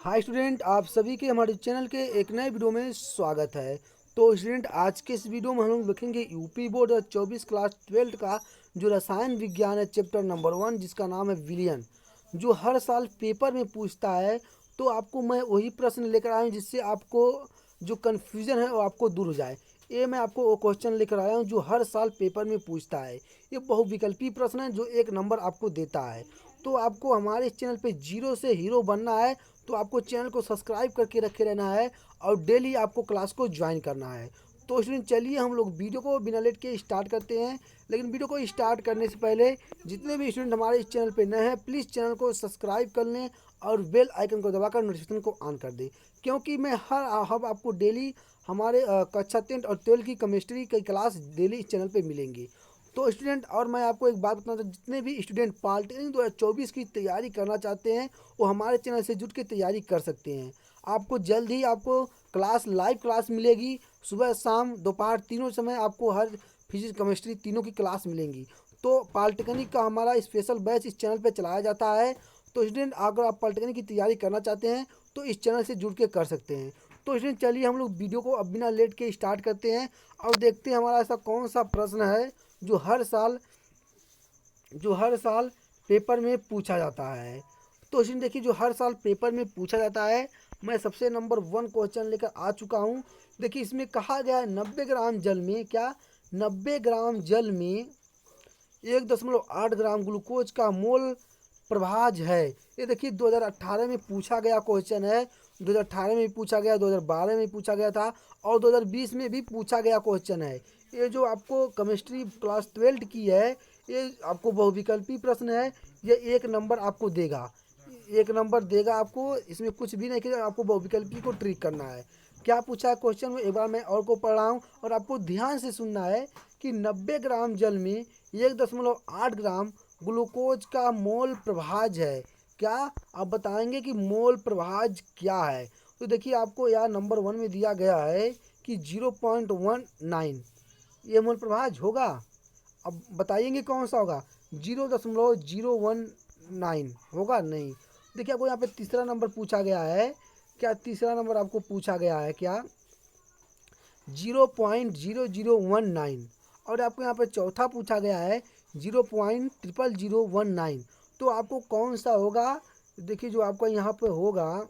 Hi student, आप सभी के हमारे चैनल के एक नए वीडियो में स्वागत है। तो स्टूडेंट, आज के इस वीडियो में हम लोग देखेंगे यूपी बोर्ड 2024 क्लास 12 का जो रसायन विज्ञान है, चैप्टर नंबर 1, जिसका नाम है विलियन, जो हर साल पेपर में पूछता है। तो आपको मैं वही प्रश्न लेकर आया हूँ जिससे आपको जो कन्फ्यूज़न है वो आपको दूर हो जाए। ये मैं आपको वो क्वेश्चन लेकर आया हूँ जो हर साल पेपर में पूछता है। ये बहुविकल्पी प्रश्न है जो 1 नंबर आपको देता है। तो आपको हमारे इस चैनल पे जीरो से हीरो बनना है, तो आपको चैनल को सब्सक्राइब करके रखे रहना है और डेली आपको क्लास को ज्वाइन करना है। तो स्टूडेंट, चलिए हम लोग वीडियो को बिना लेट के स्टार्ट करते हैं। लेकिन वीडियो को स्टार्ट करने से पहले जितने भी स्टूडेंट हमारे इस चैनल पे नए हैं, प्लीज़ चैनल को सब्सक्राइब कर लें और बेल आइकन को दबाकर नोटिफिकेशन को ऑन कर दें, क्योंकि मैं हर हम आपको डेली हमारे कक्षा 10 और 12 की केमिस्ट्री की क्लास डेली इस चैनल पे मिलेंगी। तो स्टूडेंट, और मैं आपको एक बात बताना चाहता हूँ, जितने भी स्टूडेंट पॉलिटेक्निक 2024 की तैयारी करना चाहते हैं वो हमारे चैनल से जुड़ के तैयारी कर सकते हैं। आपको जल्द ही आपको क्लास लाइव क्लास मिलेगी, सुबह शाम दोपहर तीनों समय आपको हर फिजिक्स केमिस्ट्री तीनों की क्लास मिलेंगी। तो पॉलिटेक्निक का हमारा स्पेशल बैच इस चैनल पर चलाया जाता है। तो स्टूडेंट, अगर आप पॉलिटेक्निक की तैयारी करना चाहते हैं तो इस चैनल से जुड़ के कर सकते हैं। तो स्टूडेंट, चलिए हम लोग वीडियो को अब बिना लेट के स्टार्ट करते हैं और देखते हैं हमारा ऐसा कौन सा प्रश्न है जो हर साल पेपर में पूछा जाता है। तो इसमें देखिए, जो हर साल पेपर में पूछा जाता है, मैं सबसे नंबर 1 क्वेश्चन लेकर आ चुका हूँ। देखिए, इसमें कहा गया है 90 ग्राम जल में, क्या 90 ग्राम जल में 1.8 ग्राम ग्लूकोज का मोल प्रभाज है। ये देखिए 2018 में पूछा गया क्वेश्चन है। 2018 में भी पूछा गया, 2012 में भी पूछा गया था और 2020 में भी पूछा गया क्वेश्चन है। ये जो आपको केमिस्ट्री क्लास 12 की है, ये आपको बहुविकल्पी प्रश्न है। ये 1 नंबर आपको देगा, 1 नंबर देगा आपको। इसमें कुछ भी नहीं किया, आपको बहुविकल्पी को ट्रिक करना है। क्या पूछा है क्वेश्चन में, एक बार मैं और को पढ़ रहा हूँ और आपको ध्यान से सुनना है कि 90 ग्राम जल में 1.8 ग्राम ग्लूकोज का मोल प्रभाज है। क्या आप बताएंगे कि मोल प्रभाज क्या है? तो देखिए, आपको यहाँ नंबर 1 में दिया गया है कि 0.19 ये मोल प्रभाज होगा। अब बताइएंगे कौन सा होगा? 0.019 होगा? नहीं। देखिए, आपको यहाँ पे तीसरा नंबर पूछा गया है। क्या तीसरा नंबर आपको पूछा गया है? क्या 0.0019। और आपको यहाँ पे चौथा पूछा गया है 0.0019। तो आपको कौन सा होगा? देखिए, जो आपका यहाँ पे होगा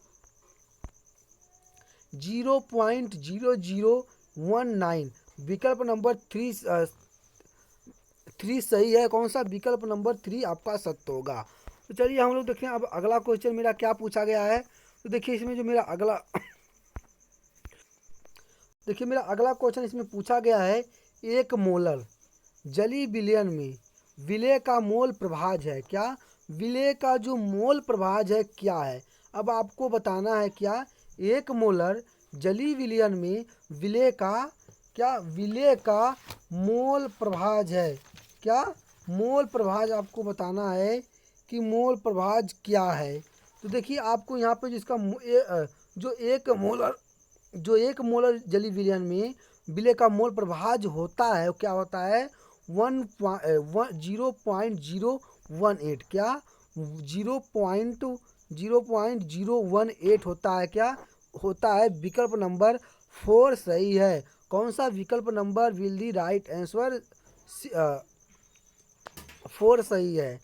0.0019, विकल्प नंबर 3 सही है। कौन सा? विकल्प नंबर 3 आपका सत्य होगा। तो चलिए हम लोग देखें अब अगला क्वेश्चन मेरा क्या पूछा गया है। तो देखिए, इसमें जो मेरा अगला देखिए, मेरा अगला क्वेश्चन इसमें पूछा गया है, 1 मोलर जली विलयन में विलेय का मोल प्रभाज है। क्या विलेय का जो मोल प्रभाज है क्या है? अब आपको बताना है क्या 1 मोलर जली विलयन में विलेय का क्या विलेय का मोल प्रभाज है। क्या मोल प्रभाज आपको बताना है कि मोल प्रभाज क्या है। तो देखिए, आपको यहाँ पे जिसका जो एक मोलर जली विलयन में विलेय का मोल प्रभाज होता है वो क्या होता है? 0.018। क्या 0.018 होता है? क्या होता है? विकल्प नंबर 4 सही है। कौन सा विकल्प number will the right answer? 4 सही है।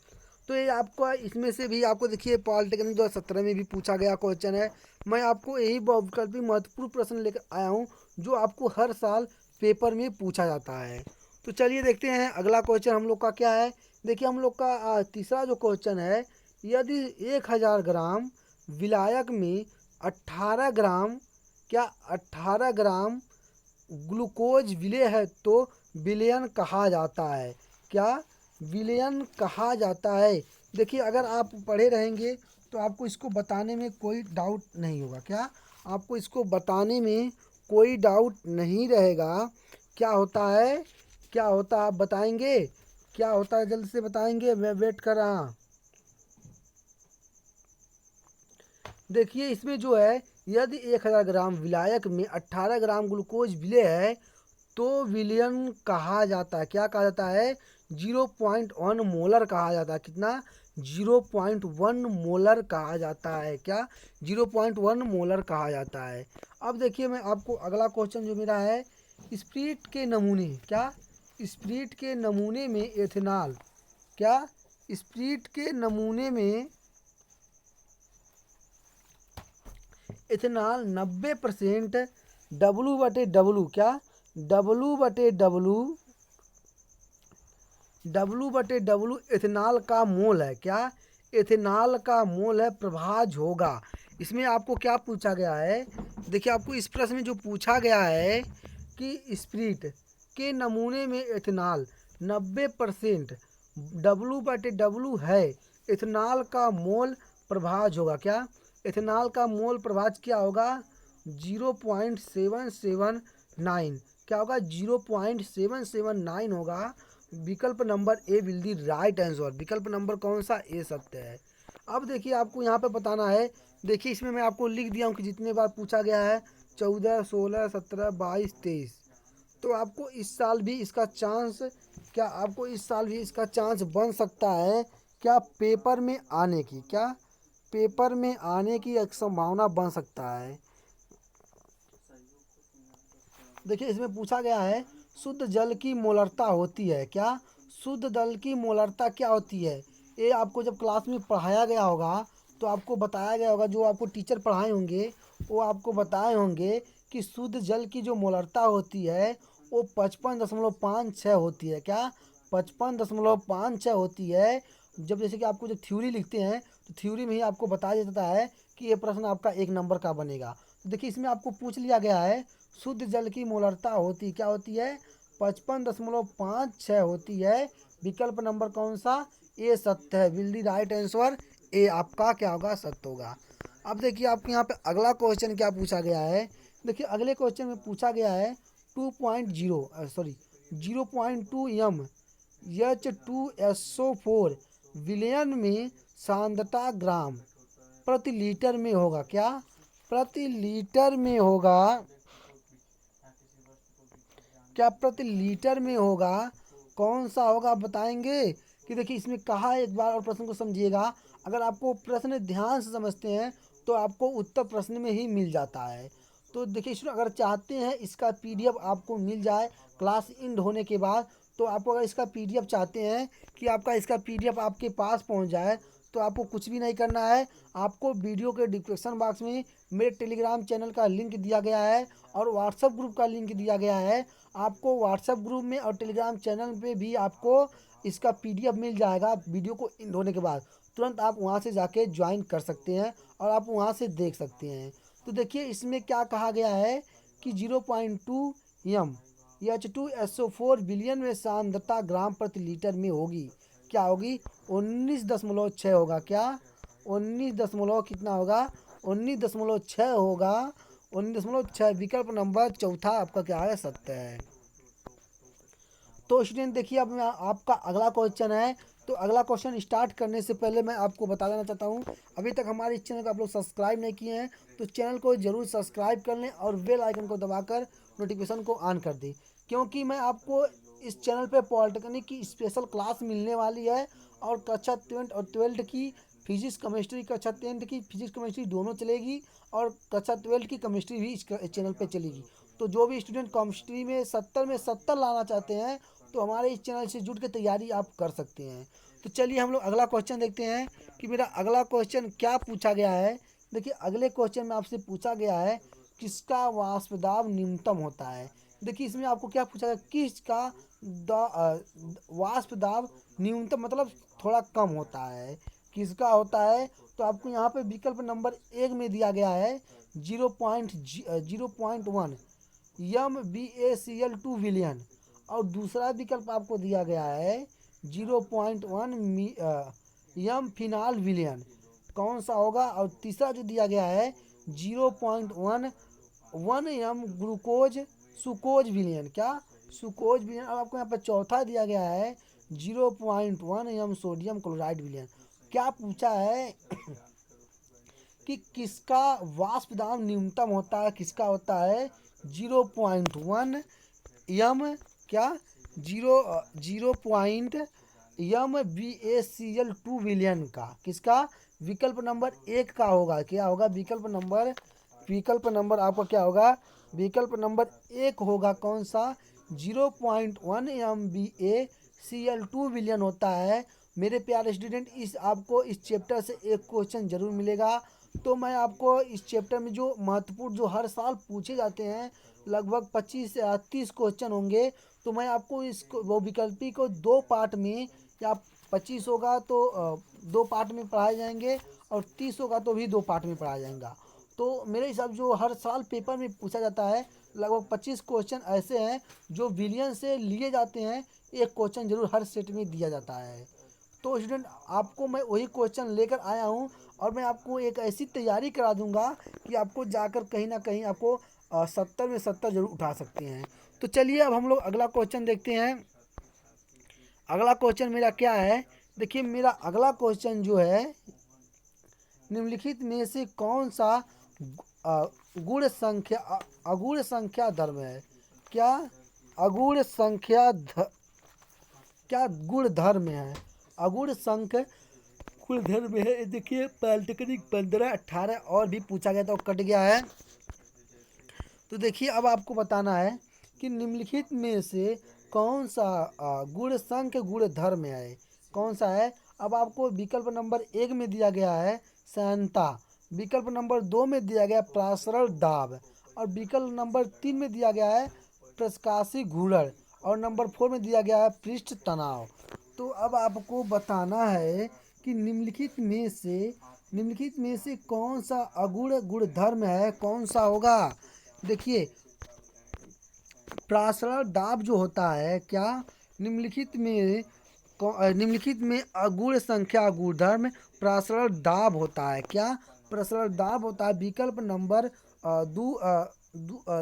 तो ये आपको इसमें से भी आपको देखिए पॉलिटेक्निक 2017 में भी पूछा गया क्वेश्चन है। मैं आपको यही बहुविकल्पी महत्वपूर्ण प्रश्न लेकर आया हूँ जो आपको हर साल पेपर में पूछा जाता है। तो चलिए देखते हैं अगला क्वेश्चन हम लोग का क्या है। देखिए, हम लोग का तीसरा जो क्वेश्चन है, यदि 1000 ग्राम विलायक में 18 ग्राम क्या 18 ग्राम ग्लूकोज विलेय है तो विलयन कहा जाता है। क्या विलयन कहा जाता है? देखिए, अगर आप पढ़े रहेंगे तो आपको इसको बताने में कोई डाउट नहीं होगा। क्या आपको इसको बताने में कोई डाउट नहीं रहेगा? क्या होता है? क्या होता है आप बताएंगे? क्या होता है जल्द से बताएंगे, मैं वेट कर रहा हूँ। देखिए, इसमें जो है, यदि 1000 ग्राम विलायक में 18 ग्राम ग्लूकोज विलेय है तो विलयन कहा जाता है। क्या कहा जाता है? 0.1 मोलर कहा जाता है। कितना? 0.1 मोलर कहा जाता है। क्या? 0.1 मोलर कहा जाता है। अब देखिए मैं आपको अगला क्वेश्चन जो मेरा है, स्प्रिट के नमूने, क्या स्प्रिट के नमूने में एथेनॉल, क्या स्प्रिट के नमूने में इथेनॉल 90% W/W, क्या W/W इथेनॉल का मोल है। क्या? इथेनॉल का मोल है, प्रभाज होगा। इसमें आपको क्या पूछा गया है? देखिए आपको इस प्रश्न में जो पूछा गया है कि स्प्रिट के नमूने में इथेनॉल 90% W/W है, इथेनॉल का मोल प्रभाज होगा। क्या? इथेनॉल का मोल प्रभाज क्या होगा? 0.779। क्या होगा? 0.779 होगा। विकल्प number A will the right answer. विकल्प नंबर कौन सा? ए सत्य है। अब देखिए आपको यहाँ पे बताना है। देखिए इसमें मैं आपको लिख दिया हूँ कि जितने बार पूछा गया है, 14, 16, 17, 22, 23। तो आपको इस साल भी इसका चांस, क्या आपको इस साल भी इसका चांस बन सकता है क्या पेपर में आने की? क्या पेपर में आने की एक संभावना बन सकता है। देखिए इसमें पूछा गया है शुद्ध जल की मोलरता होती है। क्या? शुद्ध जल की मोलरता क्या होती है? ये आपको जब क्लास में पढ़ाया गया होगा तो आपको बताया गया होगा, जो आपको टीचर पढ़ाए होंगे वो आपको बताए होंगे कि शुद्ध जल की जो मोलरता होती है वो 55.56 होती है। क्या? 55.56 होती है। जब जैसे कि आपको जो थ्योरी लिखते हैं तो थ्योरी में ही आपको बताया जाता है कि ये प्रश्न आपका 1 नंबर का बनेगा। तो देखिए इसमें आपको पूछ लिया गया है शुद्ध जल की मोलरता होती क्या होती है? 55.56 होती है। विकल्प नंबर कौन सा? ए सत्य है। Will the right answer A आपका क्या होगा? सत्य होगा। अब देखिए आपके यहाँ पे अगला क्वेश्चन क्या पूछा गया है। देखिए अगले क्वेश्चन में पूछा गया है 0.2 एम H2SO4 विलयन में सांद्रता ग्राम प्रति लीटर में होगा। क्या? प्रति लीटर में होगा। क्या प्रति लीटर में होगा? कौन सा होगा आप बताएंगे? कि देखिए इसमें कहा है, एक बार और प्रश्न को समझिएगा। अगर आपको प्रश्न ध्यान से समझते हैं तो आपको उत्तर प्रश्न में ही मिल जाता है। तो देखिए इसमें अगर चाहते हैं इसका पीडीएफ आपको मिल जाए क्लास एंड होने के बाद, तो आपको अगर इसका पीडीएफ चाहते हैं कि आपका इसका पीडीएफ आपके पास पहुंच जाए, तो आपको कुछ भी नहीं करना है। आपको वीडियो के डिस्क्रिप्शन बॉक्स में मेरे टेलीग्राम चैनल का लिंक दिया गया है और व्हाट्सएप ग्रुप का लिंक दिया गया है। आपको व्हाट्सएप ग्रुप में और टेलीग्राम चैनल पे भी आपको इसका पीडीएफ मिल जाएगा। वीडियो को एंड होने के बाद तुरंत आप वहां से जाके ज्वाइन कर सकते हैं और आप वहां से देख सकते हैं। तो देखिए इसमें क्या कहा गया है कि 0.2 एम H2SO4 बिलियन में सांद्रता ग्राम प्रति लीटर में होगी। क्या होगी? 19.6 होगा। क्या? 19 कितना होगा? 19.6 होगा। 19.6 विकल्प नंबर चौथा आपका क्या है? सत्य है। तो स्टूडेंट देखिए अब मैं आपका अगला क्वेश्चन है। तो अगला क्वेश्चन स्टार्ट करने से पहले मैं आपको बता देना चाहता हूँ, अभी तक हमारे इस चैनल को आप लोग सब्सक्राइब नहीं किए हैं तो चैनल को जरूर सब्सक्राइब कर लें और बेल आइकन को दबाकर नोटिफिकेशन को ऑन कर दें, क्योंकि मैं आपको इस चैनल पे पॉलिटेक्निक की स्पेशल क्लास मिलने वाली है और कक्षा 10 और 12 की फिजिक्स केमिस्ट्री, कक्षा 10 की फिजिक्स केमिस्ट्री दोनों चलेगी और कक्षा 12 की केमिस्ट्री भी इस चैनल पे चलेगी। तो जो भी स्टूडेंट केमिस्ट्री में 70 लाना चाहते हैं तो हमारे इस चैनल से जुड़ के तैयारी आप कर सकते हैं। तो चलिए हम लोग अगला क्वेश्चन देखते हैं कि मेरा अगला क्वेश्चन क्या पूछा गया है। देखिए अगले क्वेश्चन में आपसे पूछा गया है किसका वाष्प दाब न्यूनतम होता है। देखिए इसमें आपको क्या पूछा गया, किसका वाष्प दाब न्यूनतम मतलब थोड़ा कम होता है, किसका होता है। तो आपको यहाँ पे विकल्प नंबर 1 में दिया गया है 0.1 MbAcl2 विलियन और दूसरा विकल्प आपको दिया गया है 0.1 एम फिनाल विलियन। कौन सा होगा? और तीसरा जो दिया गया है 0.1 एम ग्लूकोज सुकोज विलियन। क्या? सुकोज विलियन। और आपको यहाँ पर चौथा दिया गया है 0.1 एम सोडियम क्लोराइड विलियन। क्या पूछा है कि किसका वाष्प दाब न्यूनतम होता है, किसका होता है 0.1 एम, क्या 0.1 MbACl2 विलयन का, किसका? विकल्प नंबर 1 का होगा। क्या होगा? विकल्प नंबर आपका क्या होगा? विकल्प नंबर 1 होगा। कौन सा? 0.1 MbACl2 विलयन होता है। मेरे प्यारे स्टूडेंट, आपको इस चैप्टर से एक क्वेश्चन जरूर मिलेगा। तो मैं आपको इस चैप्टर में जो महत्वपूर्ण, जो हर साल पूछे जाते हैं, लगभग 25 से 30 क्वेश्चन होंगे। तो मैं आपको वो विकल्पी को 2 पार्ट में, या 25 होगा तो 2 पार्ट में पढ़ाए जाएंगे, और 30 होगा तो भी 2 पार्ट में पढ़ाया जाएगा। तो मेरे हिसाब जो हर साल पेपर में पूछा जाता है, लगभग 25 क्वेश्चन ऐसे हैं जो विलियन से लिए जाते हैं। एक क्वेश्चन जरूर हर सेट में दिया जाता है। तो स्टूडेंट, आपको मैं वही क्वेश्चन लेकर आया हूँ, और मैं आपको एक ऐसी तैयारी करा दूंगा कि आपको जाकर कहीं ना कहीं आपको 70 में 70 जरूर उठा सकते हैं। तो चलिए अब हम लोग अगला क्वेश्चन देखते हैं। अगला क्वेश्चन मेरा क्या है? देखिए, मेरा अगला क्वेश्चन जो है, निम्नलिखित में से कौन सा अगुण संख्या धर्म है? क्या अगुण संख्या क्या गुण धर्म है? अगुण संख्या कुल धर्म है। देखिए, पॉलिटेक्निक 15, 18 और भी पूछा गया था, वो कट गया है। तो देखिए, अब आपको बताना है कि निम्नलिखित में से कौन सा गुण संख्य गुण धर्म है? कौन सा है? अब आपको विकल्प नंबर 1 में दिया गया है सहनता, विकल्प नंबर 2 में दिया गया प्रासरण दाब, और विकल्प नंबर 3 में दिया गया है प्रकाशी घूर्णन, और नंबर 4 में दिया गया है पृष्ठ तनाव। तो अब आपको बताना है कि निम्नलिखित में से कौन सा अगुण गुण धर्म है? कौन सा होगा? देखिए, प्रासरण दाब जो होता है, क्या निम्नलिखित में अगुण संख्या अगुण धर्म प्रासरण दाब होता है? क्या प्रासरण दाब होता है? विकल्प नंबर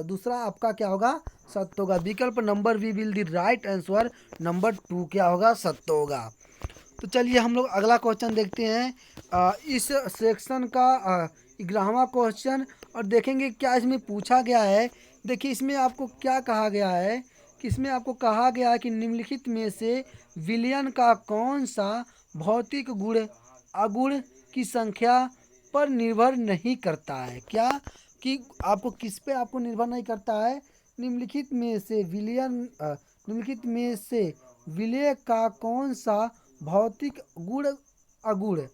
दूसरा आपका क्या होगा? सत्य होगा। विकल्प number we will the right answer, number 2 क्या होगा? सत्य होगा। तो चलिए हम लोग अगला क्वेश्चन देखते हैं। इस सेक्शन का 11वां क्वेश्चन, और देखेंगे क्या इसमें पूछा गया है। देखिए, इसमें आपको क्या कहा गया है कि इसमें आपको कहा गया है कि निम्नलिखित में से विलयन का कौन सा भौतिक गुण अगुण की संख्या पर निर्भर नहीं करता है? क्या कि आपको किस पे आपको निर्भर नहीं करता है? निम्नलिखित में से विलय का कौन सा भौतिक गुण अगुण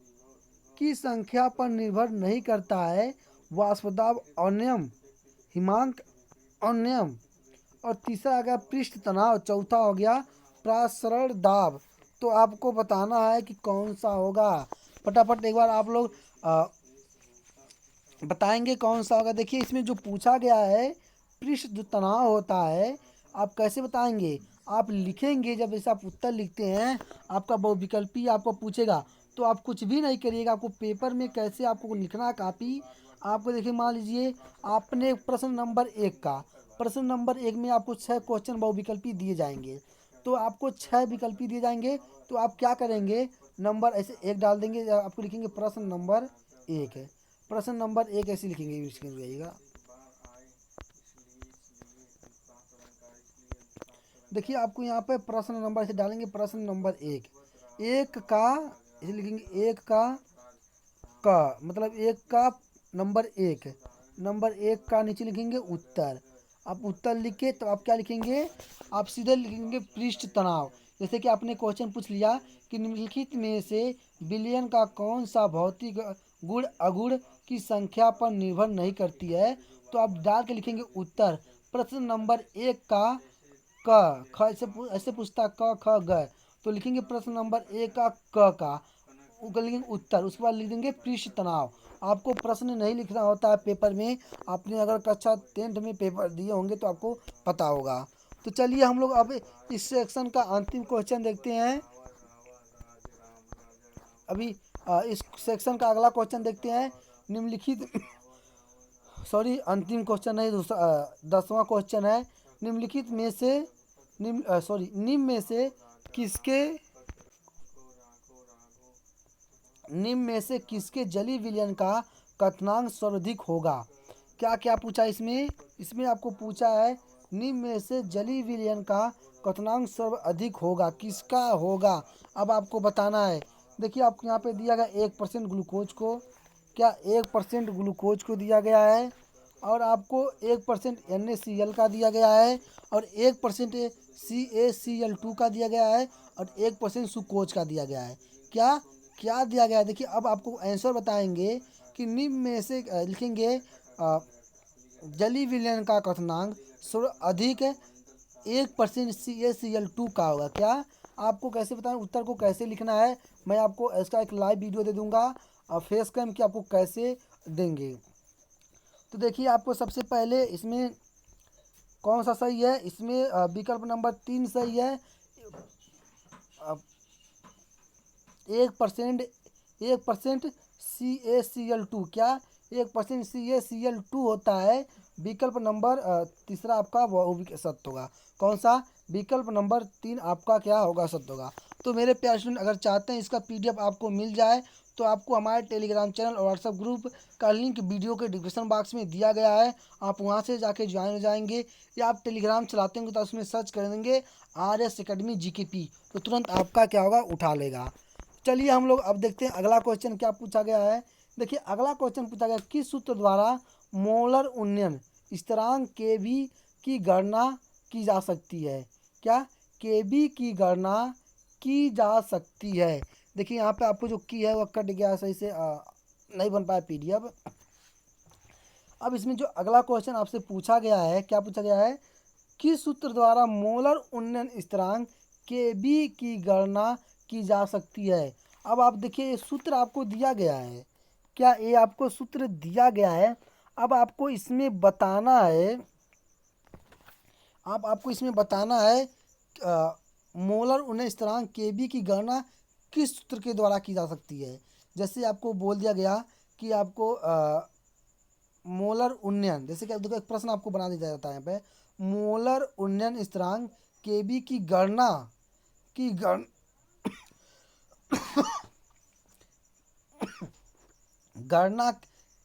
की संख्या पर निर्भर नहीं करता है? वाष्पदाब अनियम, हिमांक अनियम, और तीसरा आ गया पृष्ठ तनाव, चौथा हो गया प्रासरण दाब। तो आपको बताना है कि कौन सा होगा। फटाफट एक बार आप लोग बताएंगे कौन सा होगा। देखिए, इसमें जो पूछा गया है, पृष्ठ जो तनाव होता है, आप कैसे बताएंगे? आप लिखेंगे, जब ऐसे आप उत्तर लिखते हैं, आपका बहुविकल्पी आपको पूछेगा, तो आप कुछ भी नहीं करिएगा। आपको पेपर में कैसे आपको लिखना है कॉपी, आपको देखिए, मान लीजिए आपने प्रश्न नंबर 1 में आपको 6 क्वेश्चन बहुविकल्पी दिए जाएंगे। तो आपको 6 विकल्पी दिए जाएंगे, तो आप क्या करेंगे? नंबर ऐसे 1 डाल देंगे, आपको लिखेंगे प्रश्न नंबर 1 है। प्रश्न नंबर 1 ऐसे लिखेंगे, स्क्रीन पे आइएगा। देखिए, आपको यहाँ पे प्रश्न नंबर ऐसे डालेंगे, प्रश्न नंबर 1 का ऐसे लिखेंगे, 1 का मतलब 1 का नंबर 1 का नीचे लिखेंगे उत्तर। आप उत्तर लिख के तो आप क्या लिखेंगे? आप सीधे लिखेंगे पृष्ठ तनाव। जैसे कि आपने क्वेश्चन पूछ लिया कि निम्नलिखित में से विलयन का कौन सा भौतिक गुण अगुण की संख्या पर निर्भर नहीं करती है? तो आप डाल के लिखेंगे उत्तर। प्रश्न नंबर 1 का ख ऐसे पूछता क ख ग, तो लिखेंगे प्रश्न नंबर 1 का का लिखेंगे उत्तर। उसके बाद लिख देंगे पृष्ठ तनाव। आपको प्रश्न नहीं लिखना होता है पेपर में। आपने अगर कक्षा 10th में पेपर दिए होंगे तो आपको पता होगा। तो चलिए हम लोग अब इस सेक्शन का अंतिम क्वेश्चन देखते हैं। अभी इस सेक्शन का अगला क्वेश्चन देखते हैं। निम्नलिखित सॉरी, अंतिम क्वेश्चन है, 10वां क्वेश्चन है। निम्नलिखित में से निम्न में से किसके निम्न में से किसके जलीय विलयन का कथनांक सर्वाधिक होगा? क्या क्या पूछा इसमें आपको पूछा है, निम्न में से जलीय विलयन का क्वथनांक सर्वाधिक होगा, किसका होगा, अब आपको बताना है। देखिए आपको यहाँ पे दिया गया 1% ग्लूकोज को, क्या 1% ग्लूकोज को दिया गया है, और आपको 1% NaCl का दिया गया है, और 1% CaCl2 का दिया गया है, और 1% सुक्रोज का दिया गया है। क्या क्या दिया गया है, देखिए अब आपको आंसर बताएंगे कि निम्न में से लिखेंगे जलीय विलयन का क्वथनांक सर्वाधिक 1% CaCl2 का होगा। क्या आपको कैसे बताएं, उत्तर को कैसे लिखना है, मैं आपको इसका एक लाइव वीडियो दे दूंगा और फेस कैम की आपको कैसे देंगे। तो देखिए आपको सबसे पहले इसमें कौन सा सही है, इसमें विकल्प नंबर 3 सही है। 1% 1% CaCl2, क्या 1% CaCl2 होता है। विकल्प नंबर तीसरा आपका वो भी सत्य होगा। कौन सा, विकल्प नंबर 3 आपका क्या होगा, सत्य होगा। तो मेरे प्यारे स्टूडेंट, अगर चाहते हैं इसका PDF आपको मिल जाए तो आपको हमारे टेलीग्राम चैनल और व्हाट्सएप ग्रुप का लिंक वीडियो के डिस्क्रिप्शन बॉक्स में दिया गया है, आप वहां से जाके ज्वाइन हो जाएंगे, या आप टेलीग्राम चलाते होंगे तो उसमें सर्च कर देंगे RS Academy GKP, तो तुरंत आपका क्या होगा, उठा लेगा। चलिए हम लोग अब देखते हैं अगला क्वेश्चन क्या पूछा गया है। देखिए अगला क्वेश्चन पूछा गया, किस सूत्र द्वारा मोलर उन्नयन स्थिरांक Kb की गणना की जा सकती है। क्या Kb की गणना की जा सकती है। देखिए यहाँ पे आपको जो की है वह कट गया, सही से नहीं बन पाया PDF। अब इसमें जो अगला क्वेश्चन आपसे पूछा गया है, क्या पूछा गया है, किस सूत्र द्वारा मोलर उन्नयन स्थिरांक Kb की गणना की जा सकती है। अब आप देखिए ये सूत्र आपको दिया गया है, क्या ये आपको सूत्र दिया गया है। अब आपको इसमें बताना है, आपको इसमें बताना है मोलर उन्नयन स्थिरांक Kb की गणना किस सूत्र के द्वारा की जा सकती है। जैसे आपको बोल दिया गया कि आपको मोलर उन्नयन, जैसे कि देखो एक प्रश्न आपको बना दिया जाता है यहाँ पे, मोलर उन्नयन स्थिरांक Kb की गणना गणना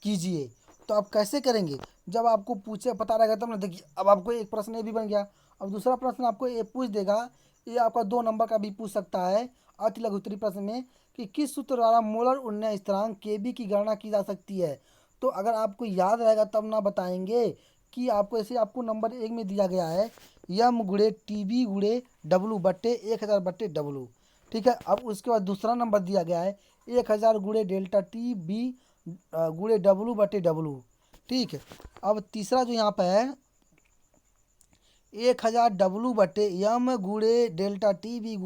कीजिए। तो आप कैसे करेंगे, जब आपको पूछे पता रहेगा तब ना। देखिए अब आपको एक प्रश्न ये भी बन गया, अब दूसरा प्रश्न आपको ये पूछ देगा, ये आपका 2 नंबर का भी पूछ सकता है अति लघु उत्तरीय प्रश्न में, कि किस सूत्र द्वारा मोलर उन्नयन स्थिरांक Kb की गणना की जा सकती है। तो अगर आपको याद रहेगा तब ना बताएंगे कि आपको ऐसे आपको नंबर 1 में दिया गया है यम गुणे TB गुणे W बट्टे 1000 बट्टे W, ठीक है। अब उसके बाद दूसरा नंबर दिया गया है 1000 गुणे डेल्टा TB गुणे W बटे W, ठीक है। अब तीसरा जो यहाँ पे है 1000 W बटे यम गुणे डेल्टा TB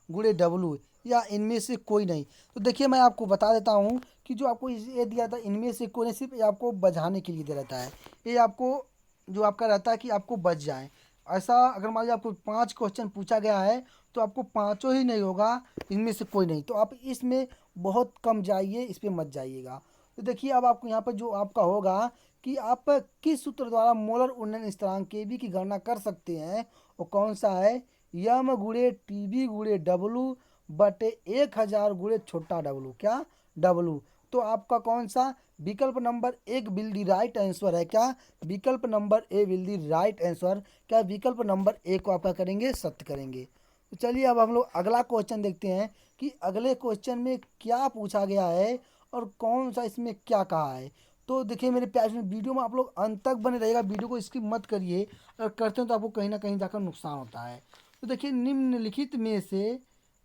गुणे W, या इनमें से कोई नहीं। तो देखिए मैं आपको बता देता हूँ कि जो आपको ये दिया था इनमें से कोई नहीं, सिर्फ ये आपको बझाने के लिए दिया रहता है, ये आपको जो आपका रहता है कि आपको बच जाए। ऐसा अगर मान लीजिए आपको 5 क्वेश्चन पूछा गया है तो आपको पाँचों ही नहीं होगा, इनमें से कोई नहीं, तो आप इसमें बहुत कम जाइए, इस पर मत जाइएगा। तो देखिए अब आपको यहाँ पर जो आपका होगा कि आप किस सूत्र द्वारा मोलर उन्नयन स्थिरांक Kb की गणना कर सकते हैं, वो कौन सा है, यम गुणे TB गुणे W बटे 1000 गुणे छोटा W, क्या W। तो आपका कौन सा, विकल्प number 1 will the right answer है। क्या विकल्प number A will the right answer, क्या विकल्प नंबर 1 को आपका करेंगे, सत्य करेंगे। तो चलिए अब हम लोग अगला क्वेश्चन देखते हैं कि अगले क्वेश्चन में क्या पूछा गया है और कौन सा इसमें क्या कहा है। तो देखिए मेरे प्यार से वीडियो में आप लोग अंत तक बने रहिएगा, वीडियो को स्किप मत करिए, अगर करते हैं तो आपको कहीं ना कहीं जाकर नुकसान होता है। तो देखिए निम्नलिखित में से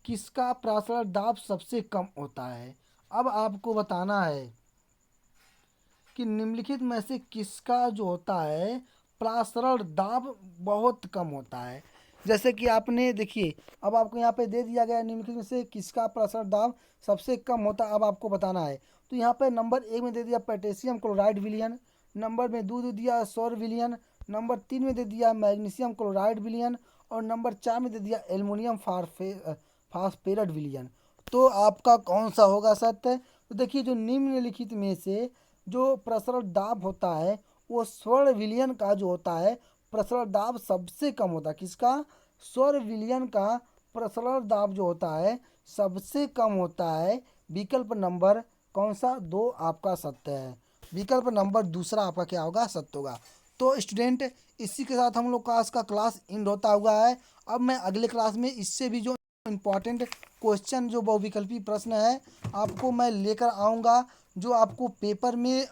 किसका प्रासरण दाब सबसे कम होता है। अब आपको बताना है कि निम्नलिखित में से किसका जो होता है प्रासरण दाब बहुत कम होता है। जैसे कि आपने देखिए अब आपको यहाँ पे दे दिया गया है निम्नलिखित में से किसका प्रासरण दाब सबसे कम होता है, अब आपको बताना है। तो यहाँ पे नंबर 1 में दे दिया पोटेशियम क्लोराइड विलयन, नंबर में 2 दे दिया सौर विलयन, नंबर 3 में दे दिया मैग्नीशियम क्लोराइड विलयन, और नंबर 4 में दे दिया एल्युमिनियम फास्फेट विलयन। तो आपका कौन सा होगा सत्य। तो देखिए जो निम्नलिखित में से जो प्रसरण दाब होता है वो स्वर्ण विलयन का जो होता है प्रसरण दाब सबसे कम होता है। किसका, स्वर्ण विलयन का प्रसरण दाब जो होता है सबसे कम होता है। विकल्प नंबर कौन सा, 2 आपका सत्य है, विकल्प नंबर दूसरा आपका क्या होगा, सत्य होगा। तो स्टूडेंट, इसी के साथ हम लोग का आज का क्लास एंड होता हुआ है। अब मैं अगले क्लास में इससे भी जो इम्पॉर्टेंट क्वेश्चन, जो बहुविकल्पी प्रश्न है, आपको मैं लेकर आऊँगा, जो आपको पेपर में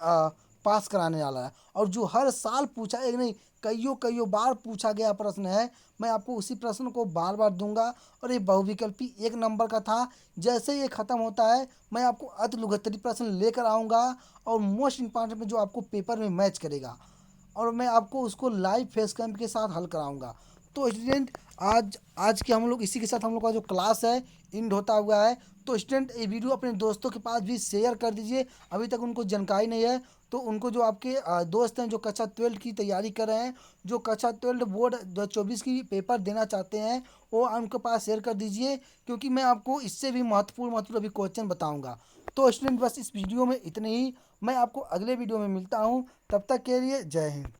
पास कराने वाला है, और जो हर साल पूछा, एक नहीं कईयों कईयों बार पूछा गया प्रश्न है। मैं आपको उसी प्रश्न को बार बार दूंगा, और ये बहुविकल्पी 1 नंबर का था। जैसे ये ख़त्म होता है, मैं आपको अतिलुगत्तरी प्रश्न लेकर आऊँगा, और मोस्ट इम्पॉर्टेंट में जो आपको पेपर में मैच करेगा, और मैं आपको उसको लाइव फेस कैम के साथ हल कराऊंगा। तो स्टूडेंट, आज आज के हम लोग इसी के साथ हम लोग का जो क्लास है एंड होता हुआ है। तो स्टूडेंट, ये वीडियो अपने दोस्तों के पास भी शेयर कर दीजिए, अभी तक उनको जानकारी नहीं है। तो उनको, जो आपके दोस्त हैं जो कक्षा 12 की तैयारी कर रहे हैं, जो कक्षा 12 बोर्ड 2024 की पेपर देना चाहते हैं, वो उनके पास शेयर कर दीजिए, क्योंकि मैं आपको इससे भी महत्वपूर्ण अभी क्वेश्चन बताऊंगा। तो स्टूडेंट, बस इस वीडियो में इतने ही। मैं आपको अगले वीडियो में मिलता हूँ, तब तक के लिए जय हिंद।